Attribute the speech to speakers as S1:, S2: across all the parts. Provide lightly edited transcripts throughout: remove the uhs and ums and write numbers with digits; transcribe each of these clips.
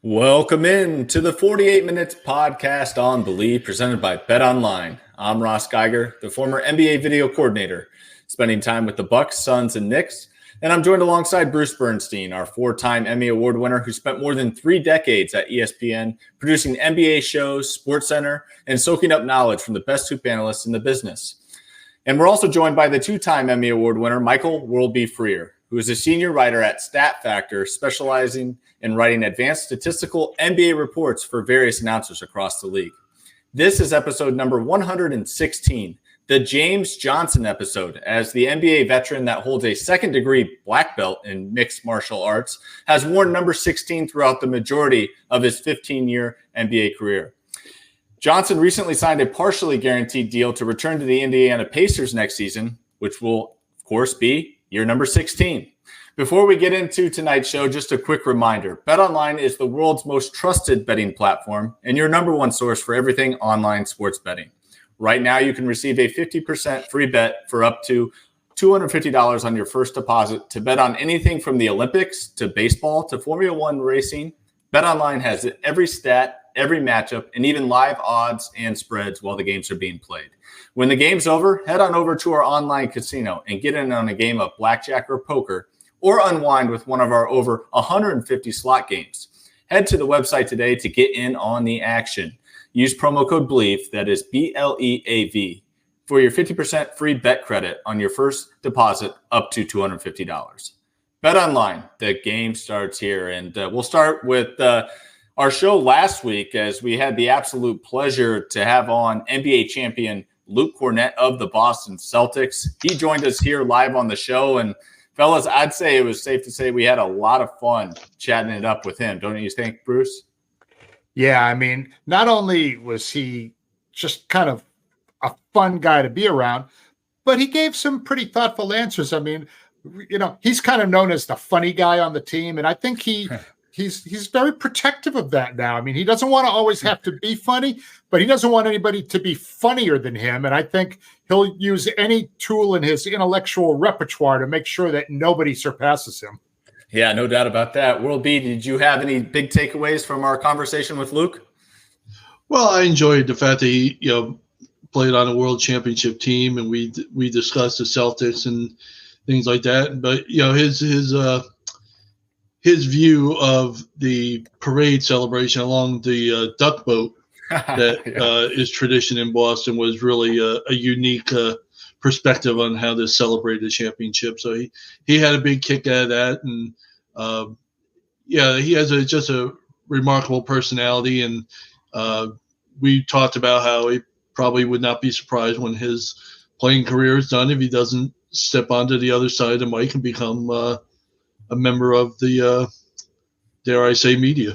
S1: Welcome in to the 48 Minutes podcast on Believe, presented by BetOnline. I'm Ross Geiger, the former NBA video coordinator, spending time with the Bucks, Suns, and Knicks. And I'm joined alongside Bruce Bernstein, our four-time Emmy Award winner who spent more than 3 decades at ESPN, producing NBA shows, SportsCenter, and soaking up knowledge from the best hoop analysts in the business. And we're also joined by the 2-time Emmy Award winner, Michael Worldby Freer, who is a senior writer at Stat Factor, specializing in writing advanced statistical NBA reports for various announcers across the league. This is episode number 116, the James Johnson episode, as the NBA veteran that holds a second-degree black belt in mixed martial arts has worn number 16 throughout the majority of his 15-year NBA career. Johnson recently signed a partially guaranteed deal to return to the Indiana Pacers next season, which will, of course, be year number 16. Before we get into tonight's show, just a quick reminder. BetOnline is the world's most trusted betting platform and your number one source for everything online sports betting. Right now, you can receive a 50% free bet for up to $250 on your first deposit to bet on anything from the Olympics to baseball to Formula One racing. BetOnline has every stat, every matchup, and even live odds and spreads while the games are being played. When the game's over, head on over to our online casino and get in on a game of blackjack or poker, or unwind with one of our over 150 slot games. Head to the website today to get in on the action. Use promo code BLEAV, that is BLEAV, for your 50% free bet credit on your first deposit up to $250. BetOnline, the game starts here. And we'll start with our show last week, as we had the absolute pleasure to have on NBA champion Luke Kornet of the Boston Celtics. He joined us here live on the show, and fellas, I'd say it was safe to say we had a lot of fun chatting it up with him. Don't you think, Bruce?
S2: Yeah, I mean, not only was he just kind of a fun guy to be around, but he gave some pretty thoughtful answers. I mean, he's kind of known as the funny guy on the team, and I think he's very protective of that now. I mean, he doesn't want to always have to be funny, but he doesn't want anybody to be funnier than him. And I think he'll use any tool in his intellectual repertoire to make sure that nobody surpasses him.
S1: Yeah, no doubt about that. World B, did you have any big takeaways from our conversation with Luke?
S3: Well, I enjoyed the fact that he, played on a world championship team, and we discussed the Celtics and things like that. But his view of the parade celebration along the duck boat that is tradition in Boston was really a unique perspective on how to celebrate the championship. So he had a big kick out of that. And, he has just a remarkable personality. And we talked about how he probably would not be surprised when his playing career is done if he doesn't step onto the other side of the mic and become a member of the, dare I say, media.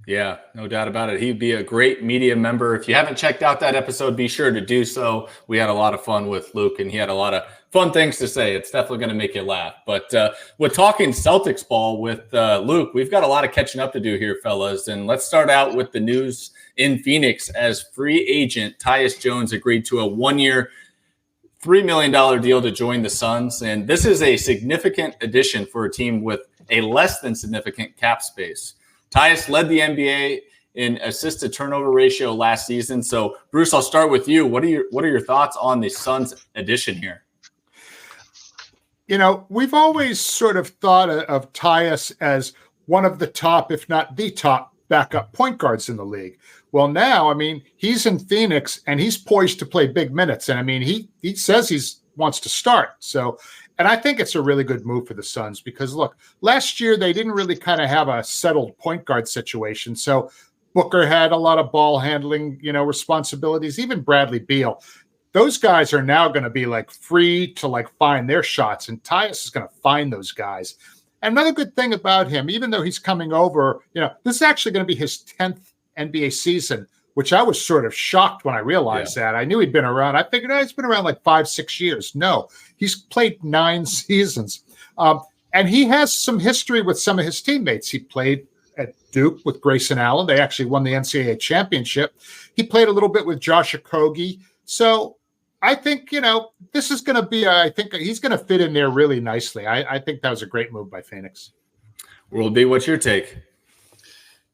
S1: Yeah, no doubt about it. He'd be a great media member. If you haven't checked out that episode, be sure to do so. We had a lot of fun with Luke, and he had a lot of fun things to say. It's definitely going to make you laugh. But with talking Celtics ball with Luke, we've got a lot of catching up to do here, fellas. And let's start out with the news in Phoenix, as free agent Tyus Jones agreed to a 1-year, $3 million deal to join the Suns. And this is a significant addition for a team with a less than significant cap space. Tyus led the NBA in assist-to-turnover ratio last season. So, Bruce, I'll start with you. What are your thoughts on the Suns' addition here?
S2: We've always sort of thought of Tyus as one of the top, if not the top, backup point guards in the league. Well, now, I mean, he's in Phoenix, and he's poised to play big minutes. And, I mean, he says he wants to start. So, and I think it's a really good move for the Suns because, look, last year they didn't really kind of have a settled point guard situation. So Booker had a lot of ball handling, responsibilities, even Bradley Beal. Those guys are now going to be free to find their shots, and Tyus is going to find those guys. And another good thing about him, even though he's coming over, this is actually going to be his 10th NBA season, which I was sort of shocked when I realized that. I knew he'd been around. I figured he's been around 5-6 years. No, he's played 9 seasons. And he has some history with some of his teammates. He played at Duke with Grayson Allen. They actually won the NCAA championship. He played a little bit with Josh Okogie. So I think, this is going to be, I think he's going to fit in there really nicely. I think that was a great move by Phoenix.
S1: World B, what's your take?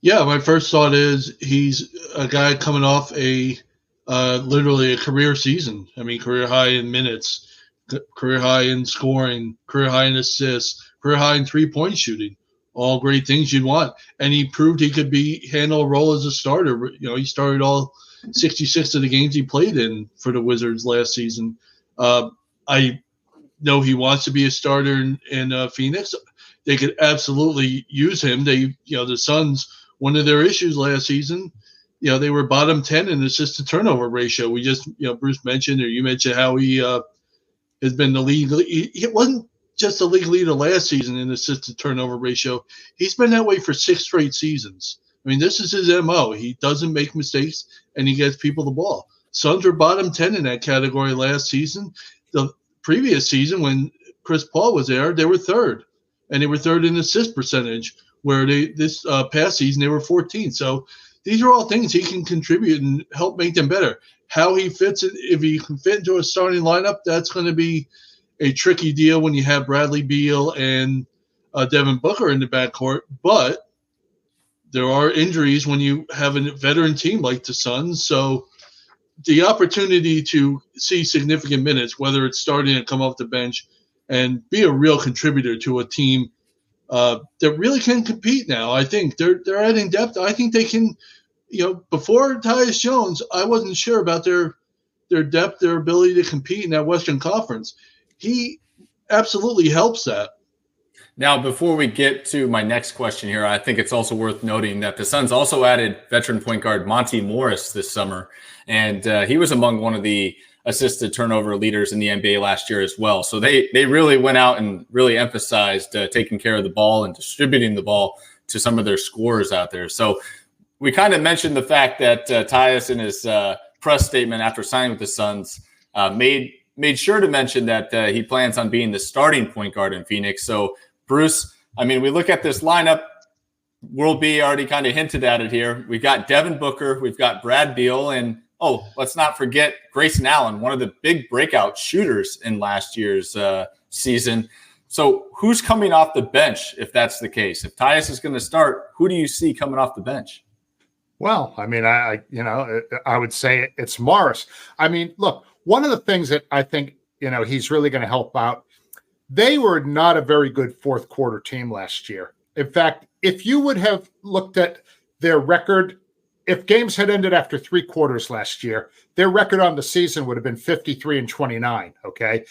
S3: Yeah, my first thought is he's a guy coming off literally a career season. I mean, career high in minutes, career high in scoring, career high in assists, career high in 3-point shooting. All great things you'd want. And he proved he could handle a role as a starter. He started all 66 of the games he played in for the Wizards last season. I know he wants to be a starter in Phoenix. They could absolutely use him. The Suns, one of their issues last season, they were bottom 10 in assist to turnover ratio. We just, Bruce mentioned, or you mentioned how he has been the league. He wasn't just the league leader last season in assist to turnover ratio. He's been that way for 6 straight seasons. I mean, this is his MO. He doesn't make mistakes, and he gets people the ball. Suns were bottom 10 in that category last season. The previous season, when Chris Paul was there, they were third, and they were third in assist percentage, where this past season they were 14th. So these are all things he can contribute and help make them better. How he fits it, if he can fit into a starting lineup, that's going to be a tricky deal when you have Bradley Beal and Devin Booker in the backcourt. But there are injuries when you have a veteran team like the Suns. So the opportunity to see significant minutes, whether it's starting to come off the bench and be a real contributor to a team that really can compete now. I think they're adding depth. I think they can, before Tyus Jones, I wasn't sure about their depth, their ability to compete in that Western Conference. He absolutely helps that.
S1: Now, before we get to my next question here, I think it's also worth noting that the Suns also added veteran point guard Monte Morris this summer, and he was among one of the assisted turnover leaders in the NBA last year as well. So they really went out and really emphasized taking care of the ball and distributing the ball to some of their scorers out there. So we kind of mentioned the fact that Tyus in his press statement after signing with the Suns made sure to mention that he plans on being the starting point guard in Phoenix. So Bruce, I mean, we look at this lineup. World B already kind of hinted at it here. We've got Devin Booker, we've got Brad Beal, and let's not forget Grayson Allen, one of the big breakout shooters in last year's season. So who's coming off the bench if that's the case? If Tyus is going to start, who do you see coming off the bench?
S2: Well, I mean, I would say it's Morris. I mean, look, one of the things that I think, he's really going to help out, they were not a very good fourth quarter team last year. In fact, if you would have looked at their record, if games had ended after 3 quarters last year, their record on the season would have been 53-29. Okay.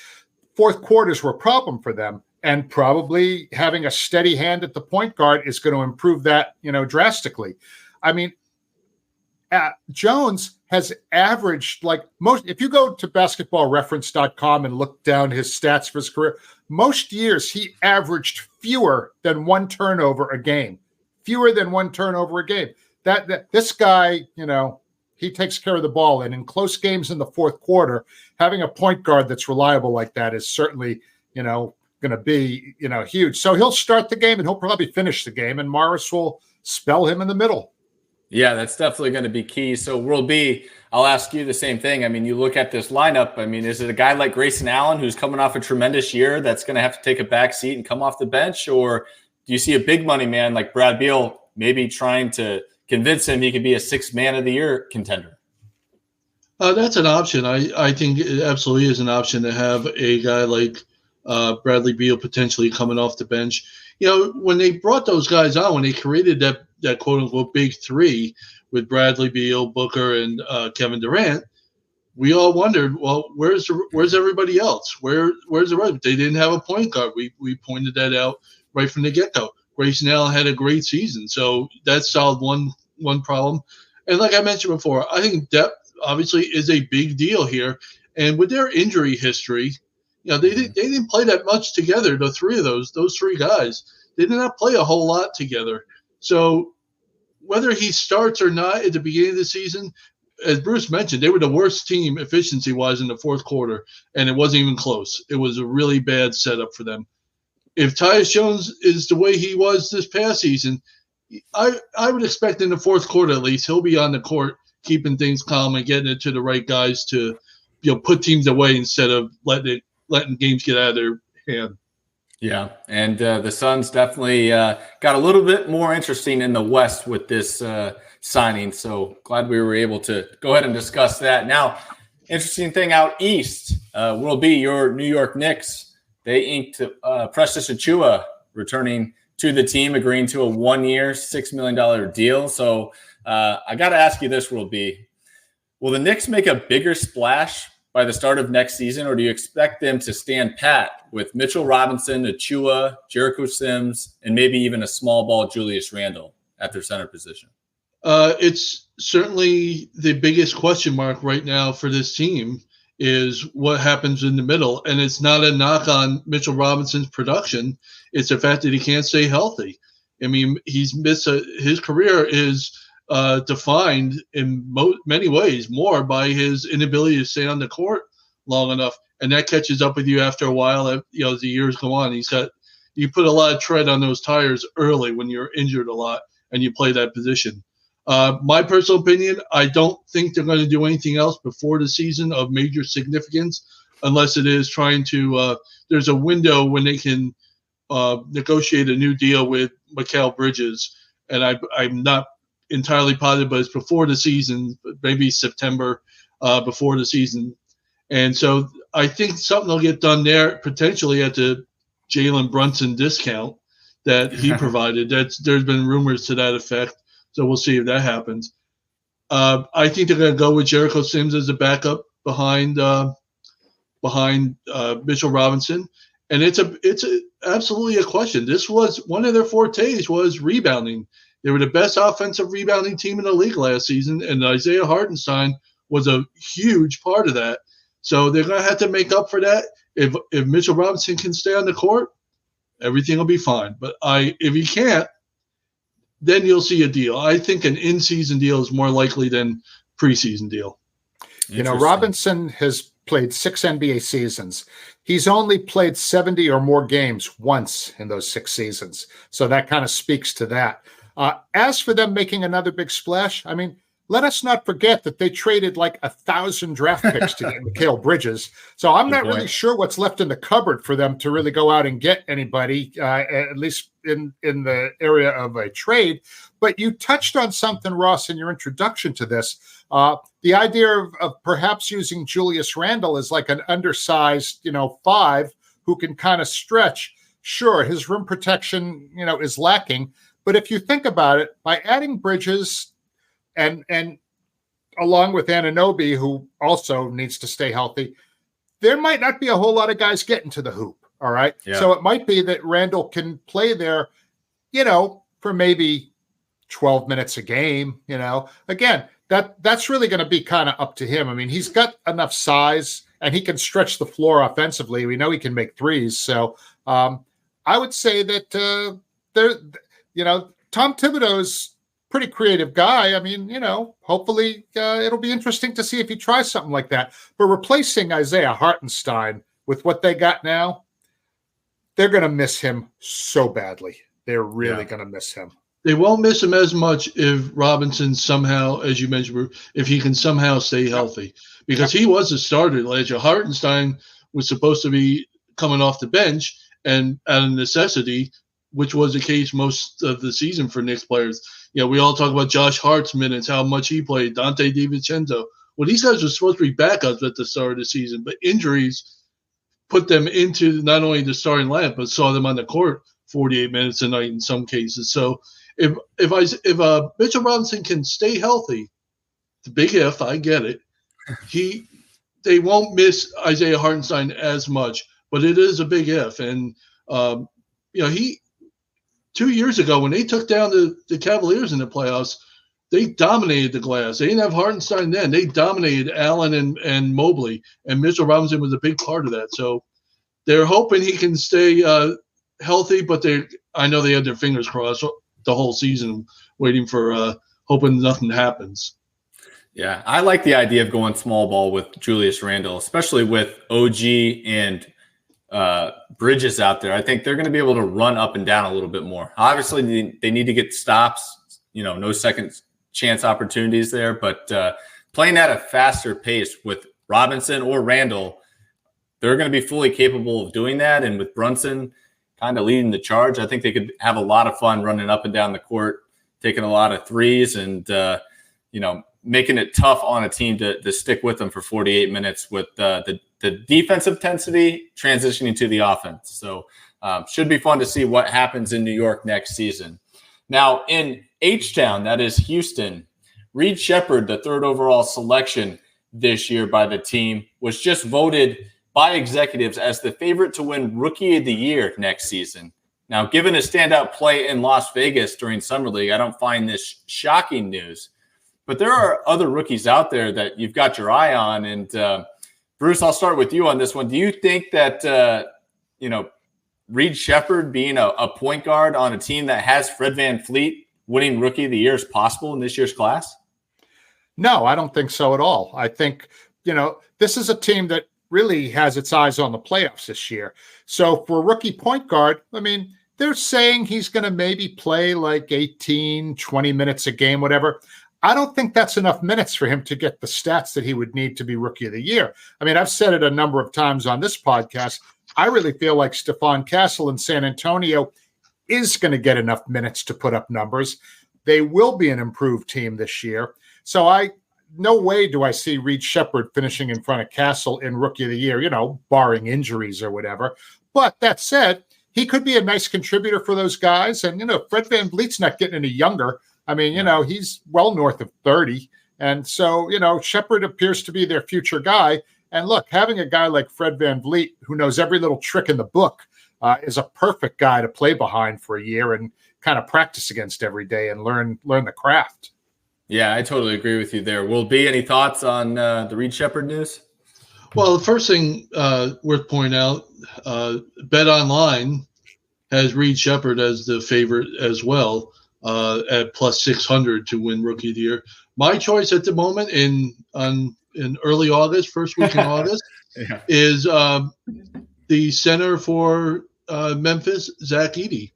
S2: Fourth quarters were a problem for them, and probably having a steady hand at the point guard is going to improve that, drastically. I mean, Jones has averaged if you go to basketballreference.com and look down his stats for his career, most years he averaged fewer than 1 turnover a game. That this guy, he takes care of the ball. And in close games in the fourth quarter, having a point guard that's reliable like that is certainly, going to be, huge. So he'll start the game and he'll probably finish the game, and Morris will spell him in the middle.
S1: Yeah, that's definitely going to be key. So World B, I'll ask you the same thing. I mean, you look at this lineup. I mean, is it a guy like Grayson Allen who's coming off a tremendous year that's going to have to take a back seat and come off the bench? Or do you see a big money man like Brad Beal maybe trying to convince him he could be a 6th man of the year contender?
S3: That's an option. I think it absolutely is an option to have a guy like Bradley Beal potentially coming off the bench. When they brought those guys on, when they created that quote-unquote big 3 with Bradley Beal, Booker, and Kevin Durant, we all wondered, well, where's everybody else? Where's the rest? They didn't have a point guard. We pointed that out right from the get-go. Grayson Allen had a great season, so that solved one problem. And like I mentioned before, I think depth obviously is a big deal here. And with their injury history, they didn't play that much together. The 3 of those 3 guys, they did not play a whole lot together. So whether he starts or not at the beginning of the season, as Bruce mentioned, they were the worst team efficiency-wise in the fourth quarter, and it wasn't even close. It was a really bad setup for them. If Tyus Jones is the way he was this past season, I would expect in the fourth quarter at least he'll be on the court keeping things calm and getting it to the right guys to put teams away instead of letting games get out of their hand.
S1: Yeah, and the Suns definitely got a little bit more interesting in the West with this signing. So glad we were able to go ahead and discuss that. Now, interesting thing out East will be your New York Knicks. They inked Precious Achiewa returning to the team, agreeing to a 1-year, $6 million deal. So I got to ask you this, will the Knicks make a bigger splash by the start of next season, or do you expect them to stand pat with Mitchell Robinson, Achiewa, Jericho Sims, and maybe even a small ball Julius Randle at their center position?
S3: It's certainly the biggest question mark right now for this team is what happens in the middle. And it's not a knock on Mitchell Robinson's production. It's the fact that he can't stay healthy. I mean, he's missed his career is defined in many ways more by his inability to stay on the court long enough, and that catches up with you after a while. As the years go on, you put a lot of tread on those tires early when you're injured a lot and you play that position. My personal opinion, I don't think they're going to do anything else before the season of major significance, unless it is trying to. There's a window when they can negotiate a new deal with Mikal Bridges, and I'm not entirely positive, but it's before the season, maybe September before the season. And so I think something will get done there, potentially at the Jalen Brunson discount that he provided. There's been rumors to that effect, so we'll see if that happens. I think they're going to go with Jericho Sims as a backup behind Mitchell Robinson, and it's absolutely a question. This was one of their fortes was rebounding. They were the best offensive rebounding team in the league last season, and Isaiah Hartenstein was a huge part of that. So they're going to have to make up for that. If Mitchell Robinson can stay on the court, everything will be fine. But if he can't, then you'll see a deal. I think an in-season deal is more likely than preseason deal.
S2: Robinson has played 6 NBA seasons. He's only played 70 or more games once in those 6 seasons. So that kind of speaks to that. As for them making another big splash, I mean, let us not forget that they traded like 1,000 draft picks to get Mikal Bridges. So I'm not really sure what's left in the cupboard for them to really go out and get anybody, at least in the area of a trade. But you touched on something, Ross, in your introduction to this. The idea of perhaps using Julius Randle as like an undersized, 5 who can kind of stretch. Sure, his rim protection, is lacking. But if you think about it, by adding Bridges and along with Anunoby, who also needs to stay healthy, there might not be a whole lot of guys getting to the hoop. All right. Yeah. So it might be that Randall can play there, for maybe 12 minutes a game. Again, that's really going to be kind of up to him. I mean, he's got enough size and he can stretch the floor offensively. We know he can make threes. So I would say that Tom Thibodeau's pretty creative guy. I mean, hopefully it'll be interesting to see if he tries something like that. But replacing Isaiah Hartenstein with what they got now, they're going to miss him so badly. They're really going to miss him.
S3: They won't miss him as much if Robinson somehow, as you mentioned, if he can somehow stay healthy. Because he was a starter last year. Hartenstein was supposed to be coming off the bench and out of necessity, which was the case most of the season for Knicks players. We all talk about Josh Hart's minutes, how much he played, Dante DiVincenzo. Well, these guys were supposed to be backups at the start of the season, but injuries put them into not only the starting lineup, but saw them on the court 48 minutes a night in some cases. So if Mitchell Robinson can stay healthy, the big if, I get it, they won't miss Isaiah Hartenstein as much, but it is a big if. And, 2 years ago, when they took down the Cavaliers in the playoffs, they dominated the glass. They didn't have Hartenstein then. They dominated Allen and Mobley, and Mitchell Robinson was a big part of that. So they're hoping he can stay healthy, but I know they had their fingers crossed the whole season, waiting for hoping nothing happens.
S1: Yeah, I like the idea of going small ball with Julius Randle, especially with OG and Bridges out there. I think they're going to be able to run up and down a little bit more. Obviously, they need to get stops, no second chance opportunities there, but playing at a faster pace with Robinson or Randall, they're going to be fully capable of doing that. And with Brunson kind of leading the charge. I think they could have a lot of fun running up and down the court, taking a lot of threes and, making it tough on a team to stick with them for 48 minutes with the defensive intensity transitioning to the offense. So should be fun to see what happens in New York next season. Now in H-Town, that is Houston, Reed Sheppard, the third overall selection this year by the team, was just voted by executives as the favorite to win Rookie of the Year next season. Now, given his standout play in Las Vegas during Summer League, I don't find this shocking news. But there are other rookies out there that you've got your eye on. And Bruce, I'll start with you on this one. Do you think that, Reed Sheppard being a point guard on a team that has Fred VanVleet winning Rookie of the Year is possible in this year's class?
S2: No, I don't think so at all. I think, this is a team that really has its eyes on the playoffs this year. So for a rookie point guard, they're saying he's going to maybe play like 18, 20 minutes a game, whatever. I don't think that's enough minutes for him to get the stats that he would need to be Rookie of the Year. I've said it a number of times on this podcast. I really feel like Stephon Castle in San Antonio is going to get enough minutes to put up numbers. They will be an improved team this year. So no way do I see Reed Sheppard finishing in front of Castle in Rookie of the Year, barring injuries or whatever. But that said, he could be a nice contributor for those guys. And, Fred VanVleet's not getting any younger. He's well north of 30. And so, Sheppard appears to be their future guy. And look, having a guy like Fred VanVleet who knows every little trick in the book is a perfect guy to play behind for a year and kind of practice against every day and learn the craft.
S1: Yeah, I totally agree with you there. Will be any thoughts on the Reed Sheppard news?
S3: Well, the first thing worth pointing out, Bet Online has Reed Sheppard as the favorite as well at plus 600 to win Rookie of the Year. My choice at the moment in early August, first week in August, is the center for Memphis, Zach Edey,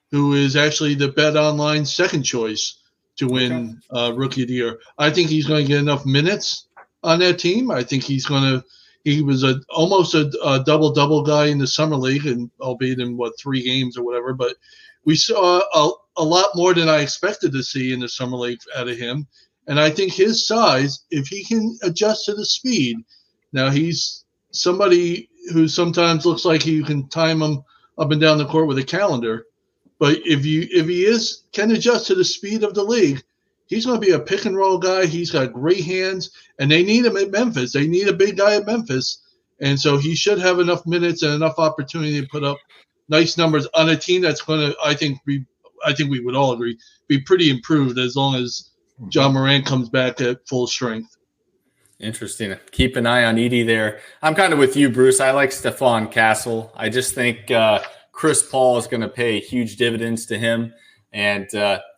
S3: who is actually the Bet Online second choice to win Rookie of the Year. I think he's going to get enough minutes on that team. I think he was almost a double-double guy in the Summer League, and albeit in 3 games or whatever. But we saw a lot more than I expected to see in the Summer League out of him. And I think his size, if he can adjust to the speed, now he's somebody who sometimes looks like you can time him up and down the court with a calendar. But if he can adjust to the speed of the league, he's going to be a pick and roll guy. He's got great hands, and they need him at Memphis. They need a big guy at Memphis, and so he should have enough minutes and enough opportunity to put up nice numbers on a team that's going to, I think we would all agree, be pretty improved as long as John Morant comes back at full strength.
S1: Interesting. Keep an eye on Edey there. I'm kind of with you, Bruce. I like Stephon Castle. I just think Chris Paul is going to pay huge dividends to him. And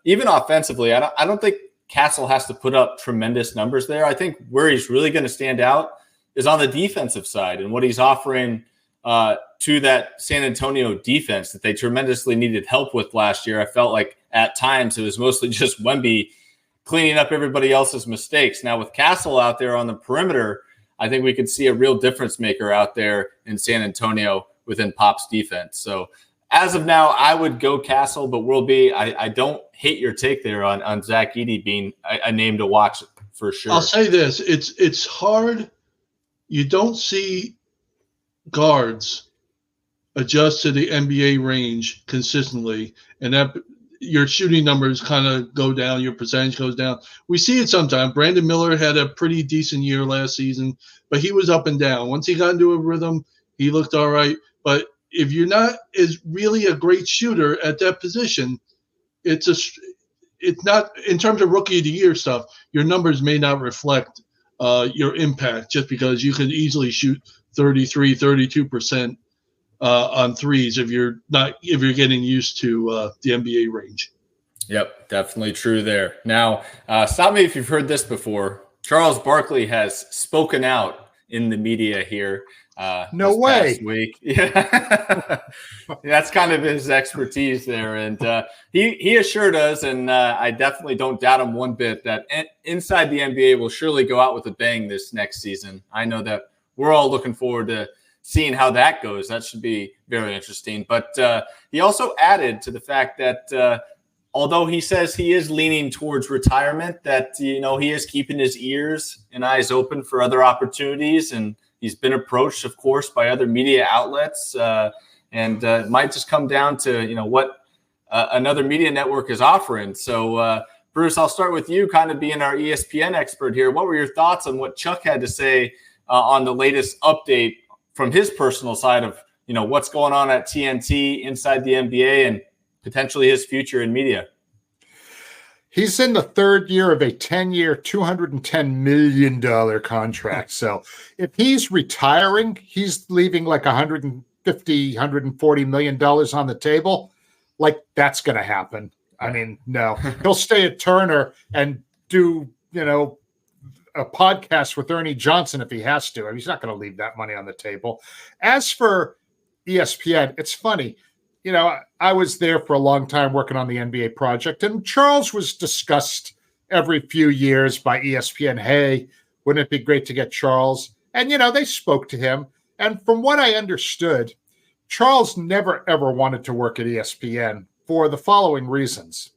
S1: even offensively, I don't think Castle has to put up tremendous numbers there. I think where he's really going to stand out is on the defensive side and what he's offering to that San Antonio defense that they tremendously needed help with last year. I felt like at times it was mostly just Wemby cleaning up everybody else's mistakes. Now with Castle out there on the perimeter, I think we could see a real difference maker out there in San Antonio within Pop's defense. So as of now, I would go Castle, but I don't hate your take there on Zach Edey being a name to watch for sure.
S3: I'll say this. It's hard. You don't see guards adjust to the NBA range consistently, and that your shooting numbers kind of go down, your percentage goes down. We see it sometimes. Brandon Miller had a pretty decent year last season, but he was up and down. Once he got into a rhythm, he looked all right. But if you're not really a great shooter at that position, it's not, in terms of Rookie of the Year stuff, your numbers may not reflect your impact just because you can easily shoot 33, 32% on threes if you're getting used to the NBA range.
S1: Yep, definitely true there. Now, stop me if you've heard this before. Charles Barkley has spoken out in the media here.
S2: No way.
S1: Past week. Yeah. That's kind of his expertise there. And he assured us, and I definitely don't doubt him one bit, that inside the NBA will surely go out with a bang this next season. I know that we're all looking forward to seeing how that goes. That should be very interesting. But he also added to the fact that although he says he is leaning towards retirement, that, he is keeping his ears and eyes open for other opportunities. And he's been approached, of course, by other media outlets. And it might just come down to, what another media network is offering. So, Bruce, I'll start with you kind of being our ESPN expert here. What were your thoughts on what Chuck had to say on the latest update from his personal side of, what's going on at TNT inside the NBA and potentially his future in media?
S2: He's in the third year of a 10-year, $210 million contract. So if he's retiring, he's leaving like $150, $140 million on the table. Like, that's going to happen. I mean, no. He'll stay at Turner and do, a podcast with Ernie Johnson if he has to. I mean, he's not going to leave that money on the table. As for ESPN, it's funny. I was there for a long time working on the NBA project, and Charles was discussed every few years by ESPN. Hey, wouldn't it be great to get Charles? And, they spoke to him. And from what I understood, Charles never, ever wanted to work at ESPN for the following reasons.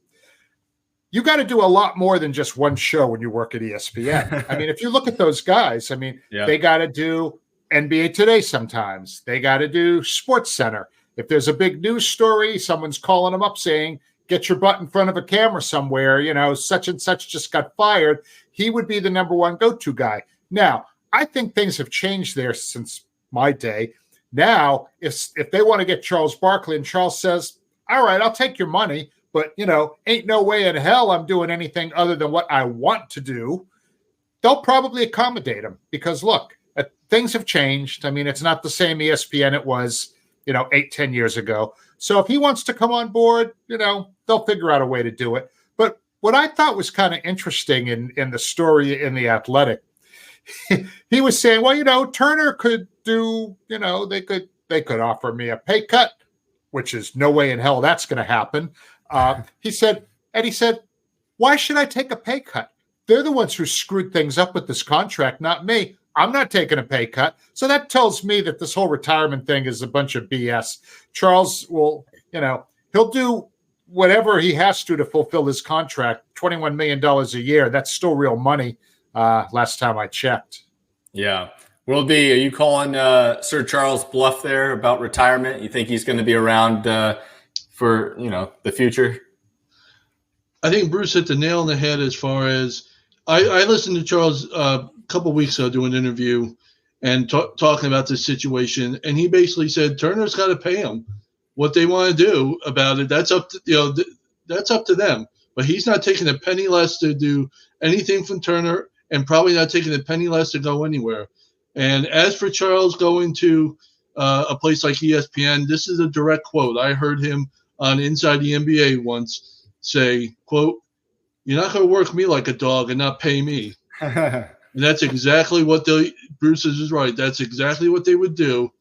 S2: You got to do a lot more than just one show when you work at ESPN. I mean, if you look at those guys, they got to do NBA Today sometimes. They got to do Sports Center. If there's a big news story, someone's calling them up saying, get your butt in front of a camera somewhere, such and such just got fired. He would be the number one go-to guy. Now, I think things have changed there since my day. Now, if they want to get Charles Barkley and Charles says, all right, I'll take your money, but, ain't no way in hell I'm doing anything other than what I want to do, they'll probably accommodate him because, look, things have changed. I mean, it's not the same ESPN it was, 8-10 years ago. So if he wants to come on board, they'll figure out a way to do it. But what I thought was kind of interesting in the story in The Athletic, he was saying, well, Turner could do, they could offer me a pay cut, which is no way in hell that's going to happen. He said, why should I take a pay cut? They're the ones who screwed things up with this contract, not me. I'm not taking a pay cut. So that tells me that this whole retirement thing is a bunch of BS. Charles will, he'll do whatever he has to fulfill his contract, $21 million a year. That's still real money. Last time I checked.
S1: Yeah. World B, are you calling Sir Charles bluff there about retirement? You think he's going to be around for, the future?
S3: I think Bruce hit the nail on the head as far as I listened to Charles a couple of weeks ago do an interview and talking about this situation. And he basically said, Turner's got to pay him what they want to do about it. That's up to, that's up to them, but he's not taking a penny less to do anything from Turner and probably not taking a penny less to go anywhere. And as for Charles going to a place like ESPN, this is a direct quote. I heard him on Inside the NBA once say, quote, "You're not going to work me like a dog and not pay me." And that's exactly what Bruce is right. That's exactly what they would do.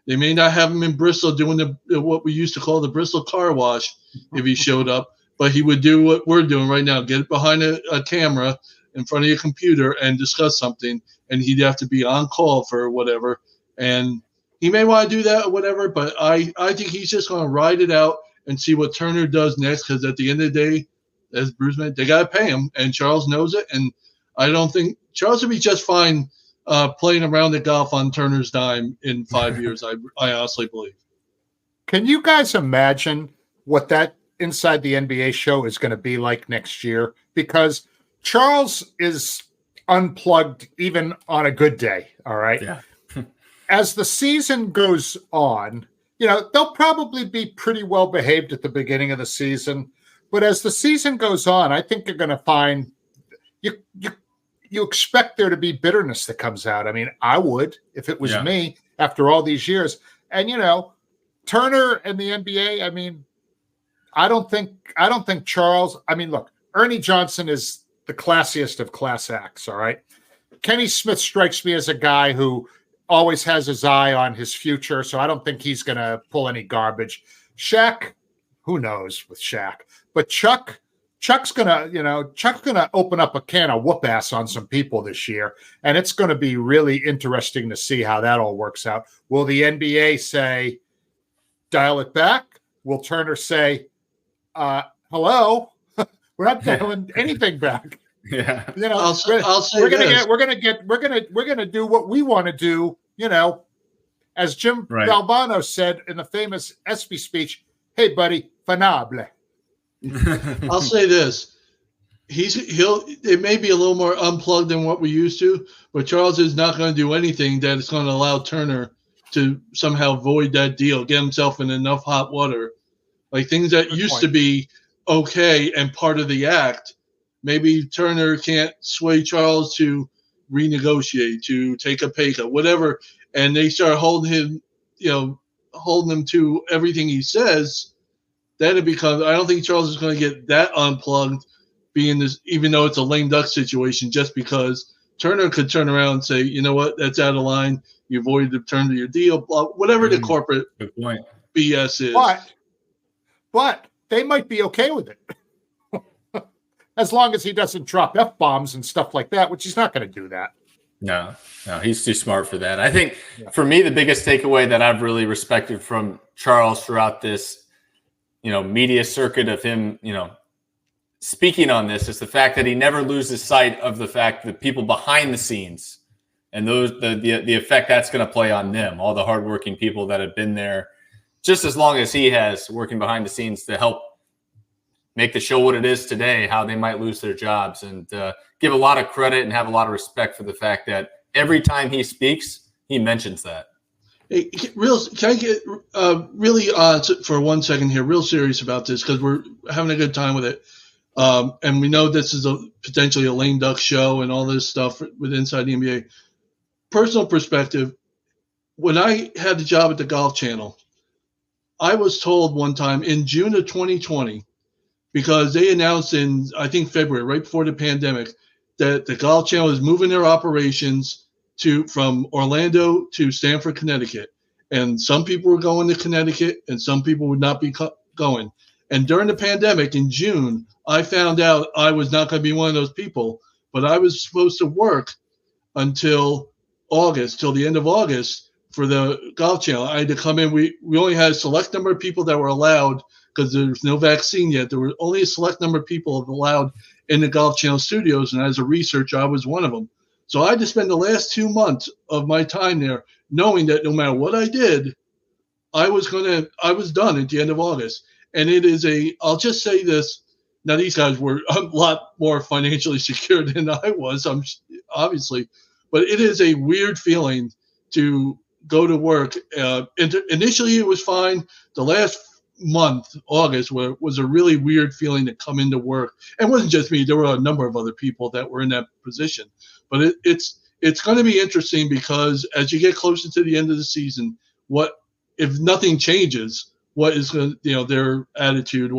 S3: They may not have him in Bristol doing what we used to call the Bristol car wash if he showed up, but he would do what we're doing right now, get behind a camera in front of your computer and discuss something, and he'd have to be on call for whatever. And he may want to do that or whatever, but I think he's just going to ride it out and see what Turner does next, because at the end of the day, as Bruce mentioned, they got to pay him, and Charles knows it. And I don't think Charles would be just fine playing around the golf on Turner's dime in 5 years. I honestly believe.
S2: Can you guys imagine what that Inside the NBA show is going to be like next year? Because Charles is unplugged even on a good day. All right.
S1: Yeah.
S2: As the season goes on, they'll probably be pretty well behaved at the beginning of the season. But as the season goes on, I think you're going to find you expect there to be bitterness that comes out. I mean, I would if it was me after all these years. And, Turner and the NBA, I mean, I don't think Charles, I mean, look, Ernie Johnson is the classiest of class acts, all right? Kenny Smith strikes me as a guy who always has his eye on his future, so I don't think he's going to pull any garbage. Shaq, who knows with Shaq? But Chuck, Chuck's gonna open up a can of whoop ass on some people this year, and it's going to be really interesting to see how that all works out. Will the NBA say, dial it back? Will Turner say, hello, we're not dialing anything back?
S1: Yeah,
S3: I'll say
S2: we're gonna do what we want to do. As Jim Valvano said in the famous ESPY speech, "Hey, buddy, fanable."
S3: I'll say this: it may be a little more unplugged than what we used to, but Charles is not going to do anything that is going to allow Turner to somehow void that deal, get himself in enough hot water, like things that used to be okay and part of the act. Maybe Turner can't sway Charles to renegotiate, to take a pay cut, whatever, and they start holding him to everything he says. Then it becomes, I don't think Charles is going to get that unplugged, being this, even though it's a lame duck situation, just because Turner could turn around and say, you know what, that's out of line. You avoided the terms of your deal, blah, whatever the corporate BS is.
S2: But they might be okay with it. As long as he doesn't drop F-bombs and stuff like that, which he's not going to do that.
S1: No, he's too smart for that. I think for me, the biggest takeaway that I've really respected from Charles throughout this, media circuit of him, speaking on this is the fact that he never loses sight of the fact that people behind the scenes and the effect that's going to play on them, all the hardworking people that have been there just as long as he has, working behind the scenes to help make the show what it is today, how they might lose their jobs, and give a lot of credit and have a lot of respect for the fact that every time he speaks, he mentions that.
S3: Hey, can I get really for 1 second here, real serious about this, because we're having a good time with it. And we know this is potentially a lame duck show and all this stuff with Inside the NBA. Personal perspective, when I had the job at the Golf Channel, I was told one time in June of 2020, because they announced in, I think, February, right before the pandemic, that the Golf Channel is moving their operations from Orlando to Stamford, Connecticut. And some people were going to Connecticut and some people would not be going. And during the pandemic in June, I found out I was not going to be one of those people, but I was supposed to work until August, till the end of August for the Golf Channel. I had to come in. We only had a select number of people that were allowed because there was no vaccine yet. There were only a select number of people allowed in the Golf Channel studios. And as a researcher, I was one of them. So I had to spend the last 2 months of my time there knowing that no matter what I did, I was done at the end of August. And I'll just say this. Now, these guys were a lot more financially secure than I was, obviously. But it is a weird feeling to go to work. Initially, it was fine. The last month, August, was a really weird feeling to come into work. And it wasn't just me. There were a number of other people that were in that position. But it's going to be interesting because as you get closer to the end of the season, what if nothing changes? What is going to, their attitude?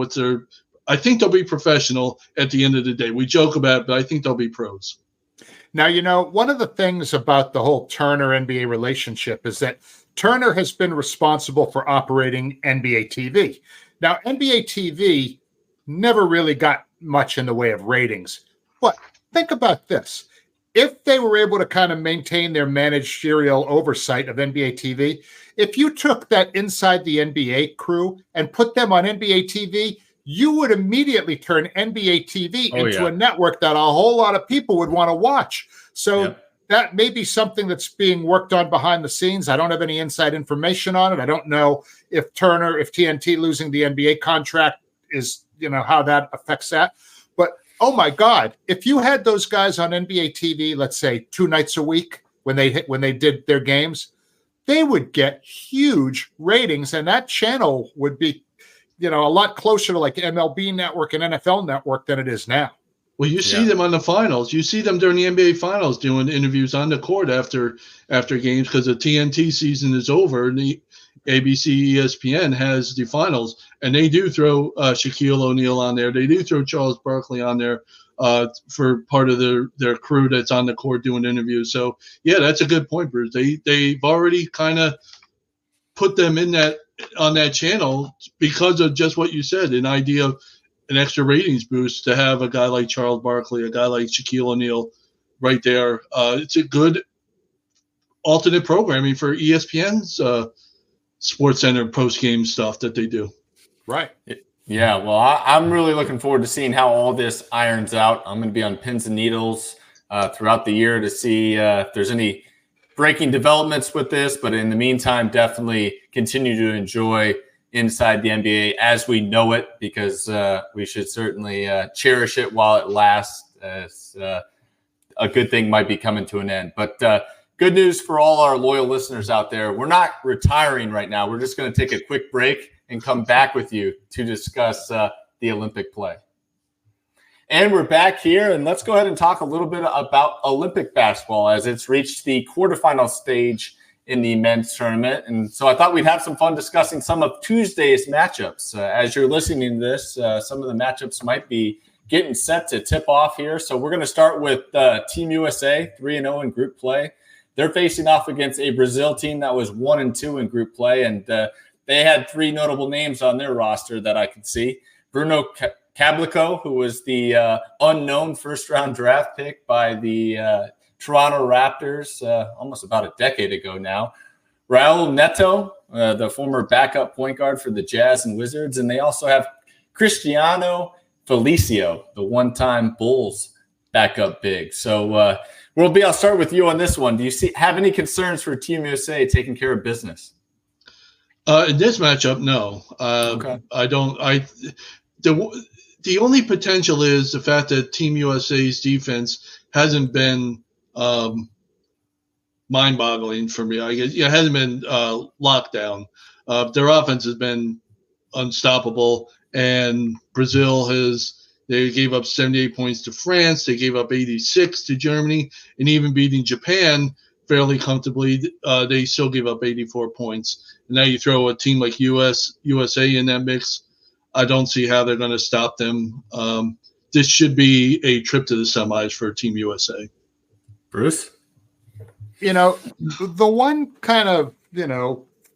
S3: I think they'll be professional at the end of the day. We joke about it, but I think they'll be pros.
S2: Now, one of the things about the whole Turner-NBA relationship is that Turner has been responsible for operating NBA TV. Now, NBA TV never really got much in the way of ratings. But think about this. If they were able to kind of maintain their managerial oversight of NBA TV, if you took that inside the NBA crew and put them on NBA TV, you would immediately turn NBA TV into a network that a whole lot of people would want to watch. So that may be something that's being worked on behind the scenes. I don't have any inside information on it. I don't know if TNT losing the NBA contract is, how that affects that. But, oh my God, if you had those guys on NBA TV, let's say 2 nights a week when they did their games, they would get huge ratings, and that channel would be, a lot closer to like MLB Network and NFL Network than it is now.
S3: Well, you see them on the finals. You see them during the NBA finals doing interviews on the court after games because the TNT season is over and the ABC ESPN has the finals, and they do throw Shaquille O'Neal on there. They do throw Charles Barkley on there for part of their crew that's on the court doing interviews. So, yeah, that's a good point, Bruce. They've already kind of put them on that channel because of just what you said, an idea of an extra ratings boost to have a guy like Charles Barkley, a guy like Shaquille O'Neal right there. It's a good alternate programming for ESPN's Sports Center post-game stuff that they do.
S2: Right.
S1: Yeah, well, I'm really looking forward to seeing how all this irons out. I'm going to be on pins and needles throughout the year to see if there's any breaking developments with this. But in the meantime, definitely continue to enjoy inside the NBA as we know it, because we should certainly cherish it while it lasts, as a good thing might be coming to an end. But good news for all our loyal listeners out there. We're not retiring right now. We're just going to take a quick break and come back with you to discuss the Olympic play. And we're back here, and let's go ahead and talk a little bit about Olympic basketball as it's reached the quarterfinal stage in the men's tournament. And so I thought we'd have some fun discussing some of Tuesday's matchups. As you're listening to this, some of the matchups might be getting set to tip off here. So we're going to start with Team USA, 3-0 in group play. They're facing off against a Brazil team that was 1-2 in group play, and they had three notable names on their roster that I could see. Bruno Caboclo, who was the unknown first-round draft pick by the Toronto Raptors almost about a decade ago now. Raul Neto, the former backup point guard for the Jazz and Wizards. And they also have Cristiano Felicio, the one-time Bulls backup big. So, World B, I'll start with you on this one. Do you have any concerns for Team USA taking care of business?
S3: In this matchup, no.
S1: Okay.
S3: I don't. The only potential is the fact that Team USA's defense hasn't been mind-boggling for me. I guess it hasn't been locked down. Their offense has been unstoppable, and Brazil they gave up 78 points to France. They gave up 86 to Germany, and even beating Japan fairly comfortably, they still gave up 84 points. And now you throw a team like USA in that mix, I don't see how they're going to stop them. This should be a trip to the semis for Team USA.
S1: Bruce?
S2: The one kind of,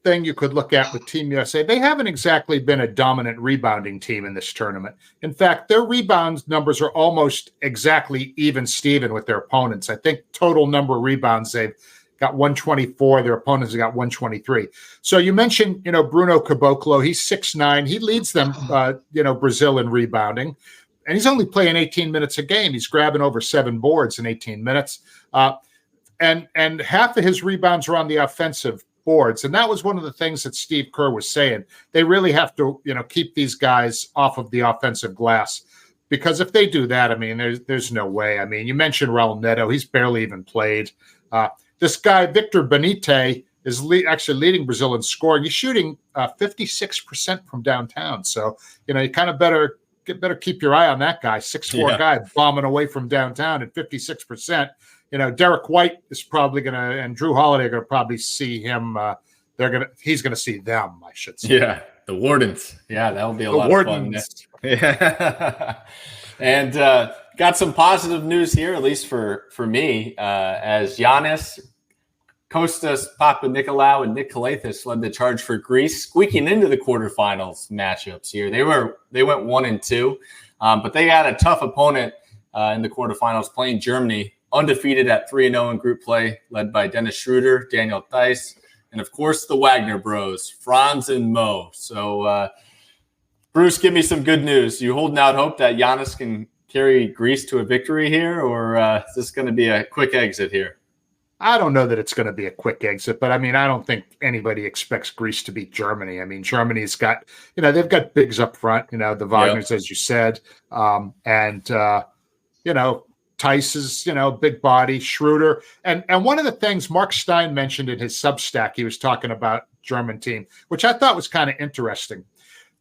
S2: thing you could look at with Team USA, they haven't exactly been a dominant rebounding team in this tournament. In fact, their rebound numbers are almost exactly even Steven with their opponents. I think total number of rebounds, they've got 124. Their opponents have got 123. So you mentioned, Bruno Caboclo. He's 6'9". He leads them, Brazil in rebounding. And he's only playing 18 minutes a game. He's grabbing over 7 boards in 18 minutes. And half of his rebounds are on the offensive boards. And that was one of the things that Steve Kerr was saying. They really have to, keep these guys off of the offensive glass, because if they do that, there's no way. You mentioned Raul Neto. He's barely even played. This guy, Victor Benite, is actually leading Brazil in scoring. He's shooting 56% from downtown. So, you kind of better keep your eye on that guy. 6'4" guy bombing away from downtown at 56%. Derek White is probably going to, and Drew Holiday are going to probably see him. He's going to see them, I should say.
S1: Yeah, the Wardens. Yeah, that'll be a lot of fun. Yeah. And got some positive news here, at least for me, as Giannis, Kostas Papanikolaou, and Nikola Jokic led the charge for Greece, squeaking into the quarterfinals matchups here. They went 1-2, but they had a tough opponent in the quarterfinals, playing Germany, undefeated at 3-0 in group play, led by Dennis Schroeder, Daniel Theis, and of course the Wagner Bros, Franz and Mo. So, Bruce, give me some good news. You holding out hope that Giannis can carry Greece to a victory here, or is this going to be a quick exit here?
S2: I don't know that it's going to be a quick exit, but I don't think anybody expects Greece to beat Germany. Germany's got, they've got bigs up front, the Wagners, as you said, Theis is, big body, Schroeder. And one of the things Mark Stein mentioned in his Substack, he was talking about German team, which I thought was kind of interesting.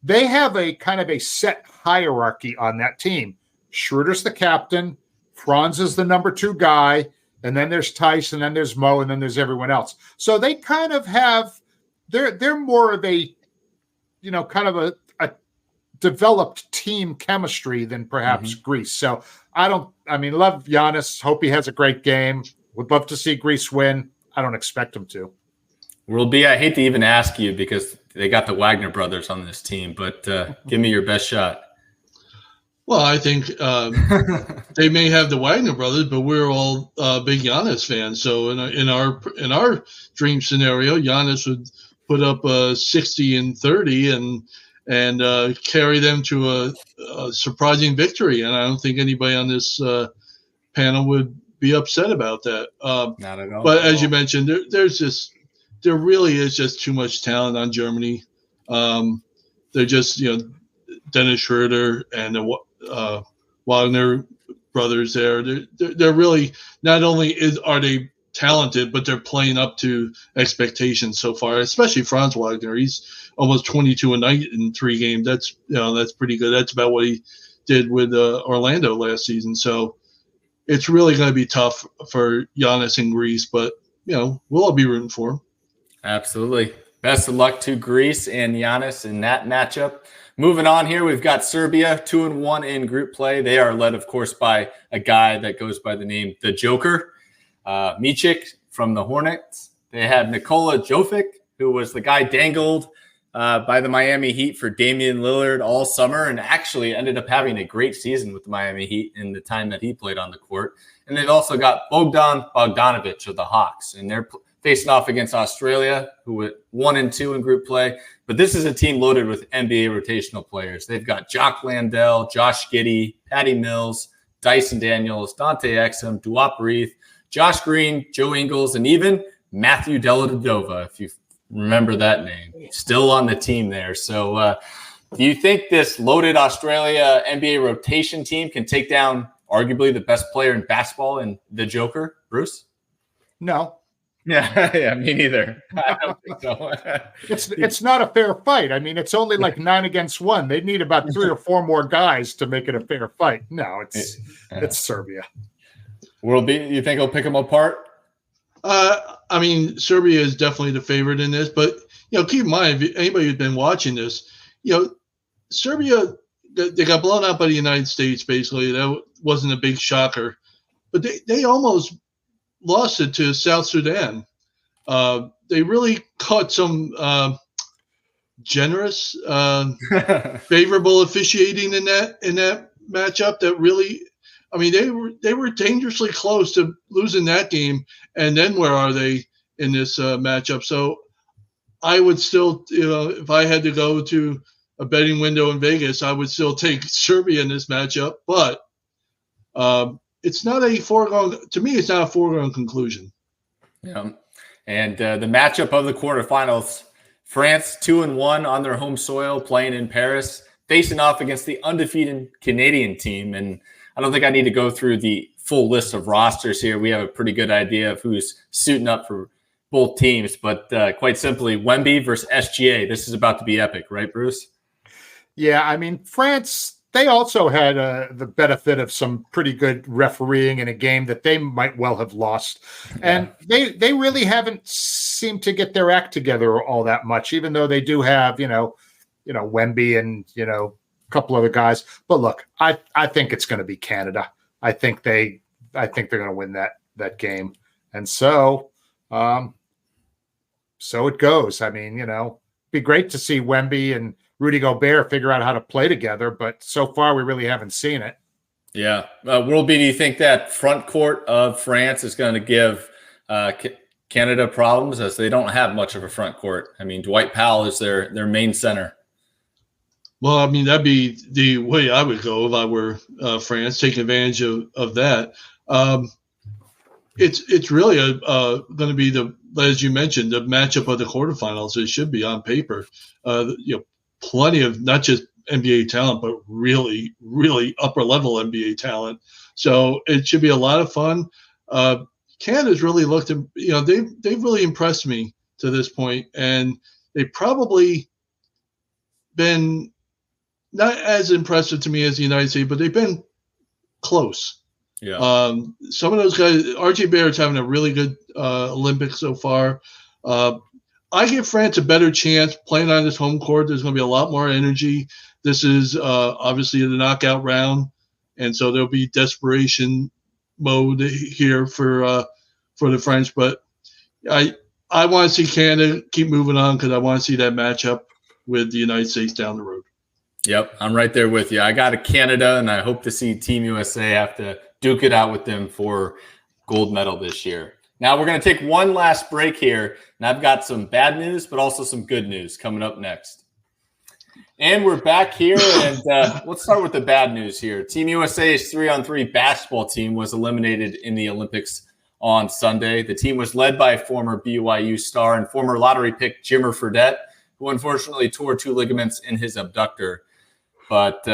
S2: They have a kind of a set hierarchy on that team. Schroeder's the captain, Franz is the number 2 guy, and then there's Theis, and then there's Mo, and then there's everyone else. So they kind of have, they're more of a, kind of a developed team chemistry than perhaps Greece. So love Giannis. Hope he has a great game. Would love to see Greece win. I don't expect him to.
S1: World B, I hate to even ask you because they got the Wagner brothers on this team, but give me your best shot.
S3: Well, I think they may have the Wagner brothers, but we're all big Giannis fans. So in our dream scenario, Giannis would put up 60 and 30 and carry them to a surprising victory. And I don't think anybody on this panel would be upset about that.
S1: Not at all.
S3: But as you mentioned, there really is just too much talent on Germany. They're just, Dennis Schroeder and the Wagner brothers there. They're really, not only are they talented, but they're playing up to expectations so far, especially Franz Wagner. He's almost 22 a night in 3 games. That's pretty good. That's about what he did with Orlando last season. So it's really going to be tough for Giannis in Greece, but we'll all be rooting for him.
S1: Absolutely. Best of luck to Greece and Giannis in that matchup. Moving on here, we've got Serbia 2-1 in group play. They are led, of course, by a guy that goes by the name the Joker, Micic from the Hornets. They had Nikola Jokic, who was the guy dangled by the Miami Heat for Damian Lillard all summer and actually ended up having a great season with the Miami Heat in the time that he played on the court. And they've also got Bogdan Bogdanovic of the Hawks, and they're facing off against Australia, who went 1-2 in group play. But this is a team loaded with NBA rotational players. They've got Jock Landale, Josh Giddey, Patty Mills, Dyson Daniels, Dante Exum, Duop Reith, Josh Green, Joe Ingles, and even Matthew Dellavedova, if you remember that name, still on the team there. So do you think this loaded Australia NBA rotation team can take down arguably the best player in basketball in the Joker, Bruce?
S2: No.
S1: Yeah, me neither. I don't think so.
S2: It's not a fair fight. I mean, it's only like 9 against 1. They'd need about 3 or 4 more guys to make it a fair fight. No, it's Serbia.
S3: You think he'll pick them apart? I mean, Serbia is definitely the favorite in this, but keep in mind, if anybody who's been watching this, Serbia, they got blown out by the United States. Basically, that wasn't a big shocker, but they almost lost it to South Sudan. They really caught some generous, favorable officiating in that matchup. That really, I mean, they were dangerously close to losing that game. And then where are they in this matchup? So I would still, if I had to go to a betting window in Vegas, I would still take Serbia in this matchup. But it's not a foregone – to me, it's not a foregone conclusion.
S1: Yeah. And the matchup of the quarterfinals, France 2-1 on their home soil, playing in Paris, facing off against the undefeated Canadian team. And I don't think I need to go through the full list of rosters here. We have a pretty good idea of who's suiting up for both teams. But quite simply, Wemby versus SGA. This is about to be epic, right, Bruce?
S2: Yeah, I mean, France – they also had the benefit of some pretty good refereeing in a game that they might well have lost. And they really haven't seemed to get their act together all that much, even though they do have, Wemby and, a couple other guys. But look, I think it's going to be Canada. I think they're going to win that game. And so it goes. I mean, it'd be great to see Wemby and Rudy Gobert figure out how to play together, but so far we really haven't seen it.
S1: Yeah. World B, do you think that front court of France is going to give Canada problems, as they don't have much of a front court? I mean, Dwight Powell is their main center.
S3: Well, I mean, that'd be the way I would go if I were France, taking advantage of that. It's really going to be as you mentioned, the matchup of the quarterfinals. It should be on paper. Plenty of not just NBA talent, but really, really upper level NBA talent. So it should be a lot of fun. Canada's really looked at, they've really impressed me to this point, and they've probably been not as impressive to me as the United States, but they've been close.
S1: Yeah.
S3: Some of those guys, RJ Barrett's having a really good Olympics so far. I give France a better chance playing on this home court. There's going to be a lot more energy. This is obviously the knockout round, and so there'll be desperation mode here for the French. But I want to see Canada keep moving on because I want to see that matchup with the United States down the road.
S1: Yep, I'm right there with you. I got a Canada, and I hope to see Team USA have to duke it out with them for gold medal this year. Now we're going to take one last break here, and I've got some bad news, but also some good news coming up next. And we're back here, and let's start with the bad news here. Team USA's 3-on-3 basketball team was eliminated in the Olympics on Sunday. The team was led by former BYU star and former lottery pick Jimmer Fredette, who unfortunately tore 2 ligaments in his abductor. But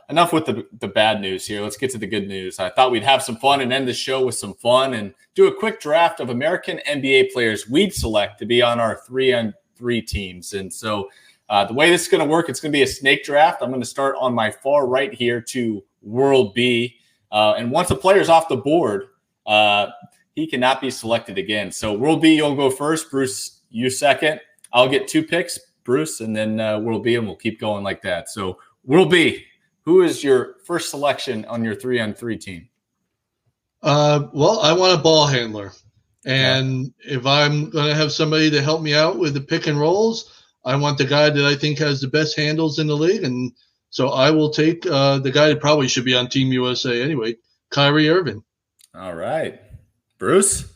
S1: enough with the bad news here. Let's get to the good news. I thought we'd have some fun and end the show with some fun and do a quick draft of American NBA players we'd select to be on our 3-on-3 teams. And so the way this is going to work, it's going to be a snake draft. I'm going to start on my far right here to World B. And once a player's off the board, he cannot be selected again. So World B, you'll go first. Bruce, you second. I'll get 2 picks, Bruce, and then World B, and we'll keep going like that. So World B, who is your first selection on your 3-on-3 team?
S3: Well, I want a ball handler. And if I'm going to have somebody to help me out with the pick and rolls, I want the guy that I think has the best handles in the league. And so I will take the guy that probably should be on Team USA anyway, Kyrie Irving.
S1: All right. Bruce?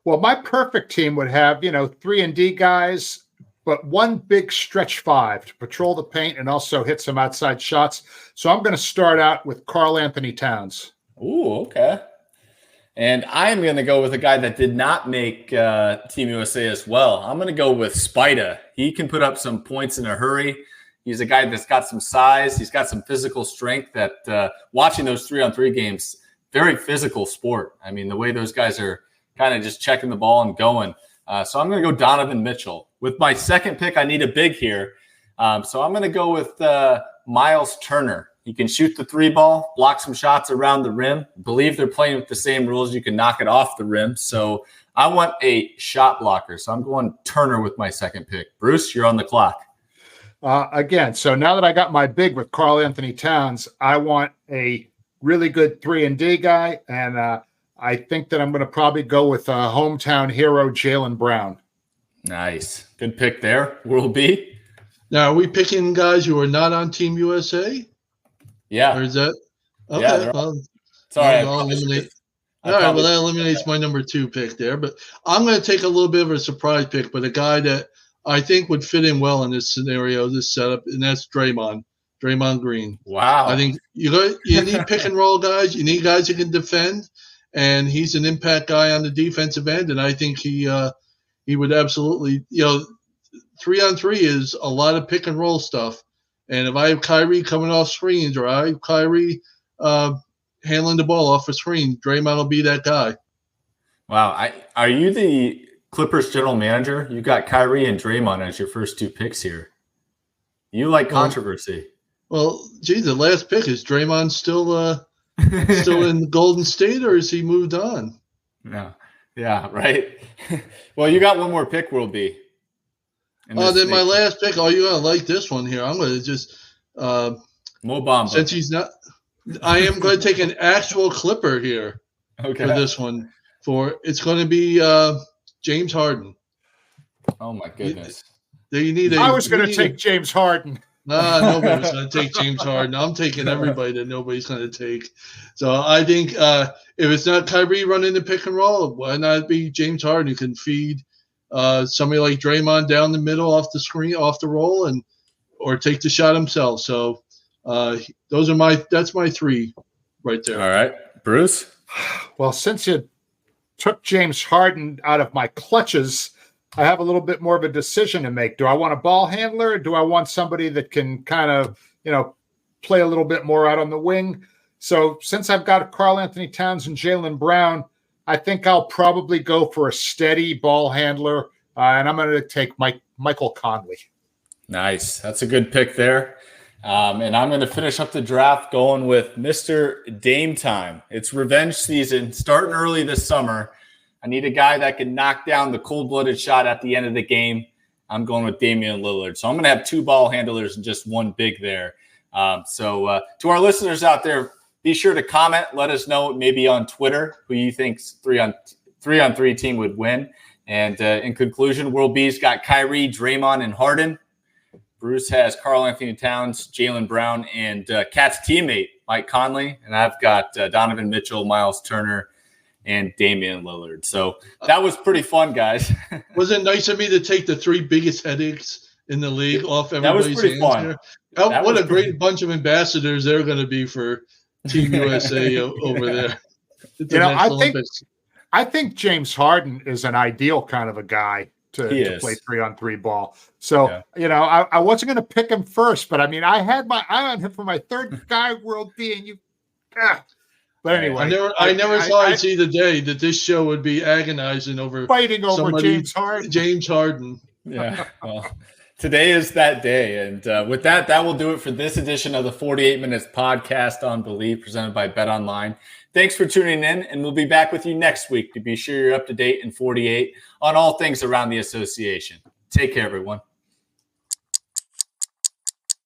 S2: Well, my perfect team would have, 3-and-D guys, but one big stretch 5 to patrol the paint and also hit some outside shots. So I'm going to start out with Karl-Anthony Towns.
S1: Ooh, okay. And I'm going to go with a guy that did not make Team USA as well. I'm going to go with Spida. He can put up some points in a hurry. He's a guy that's got some size. He's got some physical strength that watching those 3-on-3 games, very physical sport. I mean, the way those guys are kind of just checking the ball and going. So I'm going to go Donovan Mitchell. With my second pick, I need a big here. So I'm going to go with Myles Turner. He can shoot the 3 ball, block some shots around the rim. I believe they're playing with the same rules. You can knock it off the rim. So I want a shot blocker. So I'm going Turner with my second pick. Bruce, you're on the clock.
S2: Again, so now that I got my big with Karl-Anthony Towns, I want a really good 3-and-D guy. And I think that I'm going to probably go with hometown hero Jaylen Brown.
S1: Nice. Good pick there. World B.
S3: Now, are we picking guys who are not on Team USA?
S1: Yeah.
S3: Or is that? Okay.
S1: Yeah, sorry.
S3: I'll eliminate. All right. Well, that eliminates my number 2 pick there. But I'm going to take a little bit of a surprise pick, but a guy that I think would fit in well in this scenario, this setup, and that's Draymond Green.
S1: Wow.
S3: I think you need pick and roll guys. You need guys who can defend, and he's an impact guy on the defensive end. And I think he would absolutely, 3-on-3 is a lot of pick and roll stuff. And if I have Kyrie coming off screens or I have Kyrie handling the ball off a screen, Draymond will be that guy.
S1: Wow. Are you the Clippers general manager? You got Kyrie and Draymond as your first 2 picks here. You like controversy.
S3: Well, geez, the last pick, is Draymond still in Golden State, or has he moved on?
S1: Yeah, right. Well, you got one more pick, World B.
S3: Then my last pick. Oh, you're going to like this one here. I'm going to just
S1: Mo Bamba.
S3: Since he's not – I am going to take an actual Clipper here for this one. It's going to be James Harden.
S1: Oh, my goodness.
S2: I was going to take James Harden.
S3: Nobody's going to take James Harden. I'm taking everybody that nobody's going to take. So I think if it's not Kyrie running the pick and roll, why not be James Harden who can feed somebody like Draymond down the middle off the screen, off the roll, or take the shot himself. So that's my 3 right there.
S1: All right. Bruce?
S2: Well, since you took James Harden out of my clutches, I have a little bit more of a decision to make. Do I want a ball handler, or do I want somebody that can kind of, play a little bit more out on the wing? So since I've got Karl-Anthony Towns and Jaylen Brown, I think I'll probably go for a steady ball handler, and I'm going to take Michael Conley.
S1: Nice. That's a good pick there. And I'm going to finish up the draft going with Mr. Dame Time. It's revenge season, starting early this summer. I need a guy that can knock down the cold-blooded shot at the end of the game. I'm going with Damian Lillard. So I'm going to have 2 ball handlers and just 1 big there. So to our listeners out there, be sure to comment. Let us know maybe on Twitter who you think's 3-on-3 team would win. And in conclusion, World B's got Kyrie, Draymond, and Harden. Bruce has Karl-Anthony Towns, Jaylen Brown, and Cat's teammate, Mike Conley. And I've got Donovan Mitchell, Myles Turner, and Damian Lillard. So that was pretty fun, guys.
S3: Was it nice of me to take the 3 biggest headaches in the league off everybody's hands? That was pretty fun. What a great bunch of ambassadors they're going to be for Team USA over there.
S2: I think James Harden is an ideal kind of a guy to play 3-on-3 ball. So, I wasn't going to pick him first, but I mean, I had my eye on him for my third guy world D, and but anyway.
S3: I never thought I'd see the day that this show would be agonizing over
S2: fighting over James Harden.
S3: James Harden.
S1: Yeah. Well, today is that day. And with that will do it for this edition of the 48 Minutes podcast on Believe, presented by Bet Online. Thanks for tuning in, and we'll be back with you next week to be sure you're up to date in 48 on all things around the association. Take care, everyone.